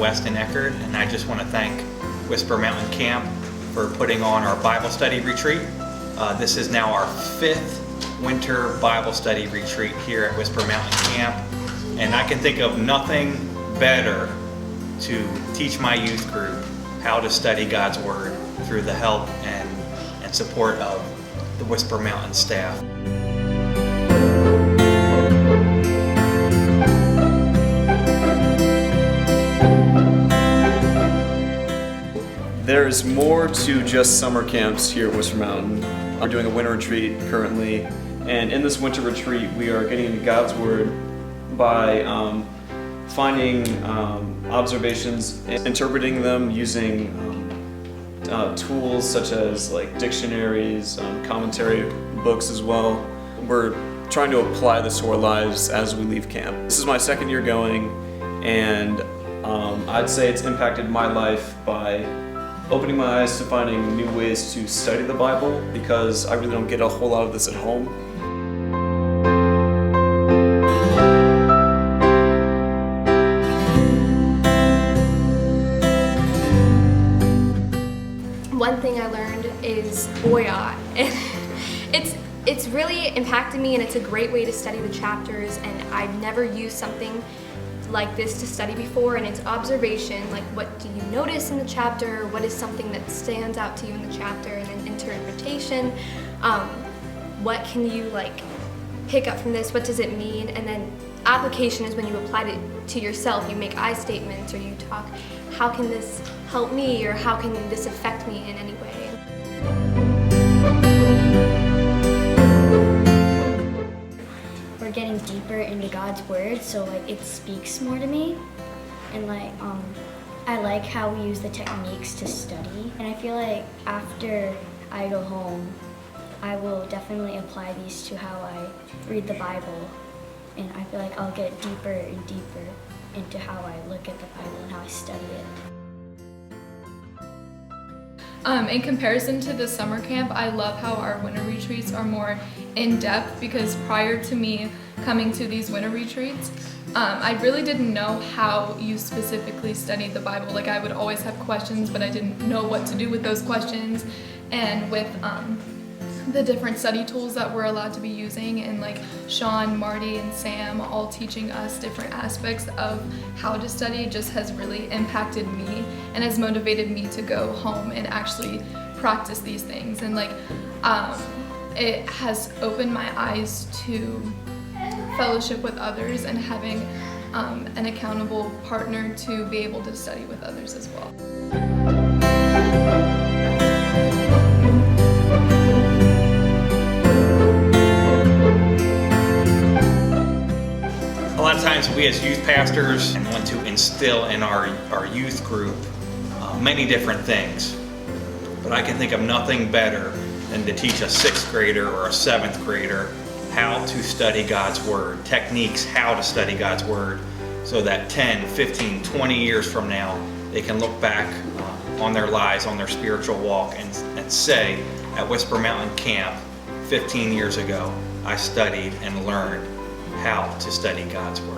West in Eckerd, and I just want to thank Whisper Mountain Camp for putting on our Bible study retreat. This is now our 5th winter Bible study retreat here at Whisper Mountain Camp, and I can think of nothing better to teach my youth group how to study God's Word through the help and support of the Whisper Mountain staff. There's more to just summer camps here at Whisper Mountain. We're doing a winter retreat currently, and in this winter retreat we are getting into God's Word by finding observations, interpreting them using tools such as like dictionaries, commentary books as well. We're trying to apply this to our lives as we leave camp. This is my 2nd year going, and I'd say it's impacted my life by opening my eyes to finding new ways to study the Bible, because I really don't get a whole lot of this at home. One thing I learned is Oya. It's really impacted me, and it's a great way to study the chapters, and I've never used something like this to study before, and it's observation, like what do you notice in the chapter, what is something that stands out to you in the chapter, and then interpretation, what can you like pick up from this, what does it mean, and then application is when you apply it to yourself, you make I statements or you talk, how can this help me, or how can this affect me in any way. We're getting deeper into God's Word, so like it speaks more to me, and like I like how we use the techniques to study, and I feel like after I go home I will definitely apply these to how I read the Bible, and I feel like I'll get deeper and deeper into how I look at the Bible and how I study it. In comparison to the summer camp, I love how our winter retreats are more in-depth, because prior to me coming to these winter retreats, I really didn't know how you specifically studied the Bible. Like, I would always have questions, but I didn't know what to do with those questions. And with the different study tools that we're allowed to be using, and like Sean, Marty, and Sam all teaching us different aspects of how to study, just has really impacted me and has motivated me to go home and actually practice these things. And like it has opened my eyes to fellowship with others and having an accountable partner to be able to study with others as well. A lot of times we as youth pastors want to instill in our youth group many different things, but I can think of nothing better than to teach a 6th grader or a 7th grader how to study God's Word, techniques how to study God's Word, so that 10, 15, 20 years from now they can look back on their lives, on their spiritual walk, and say, at Whisper Mountain Camp 15 years ago, I studied and learned how to study God's Word.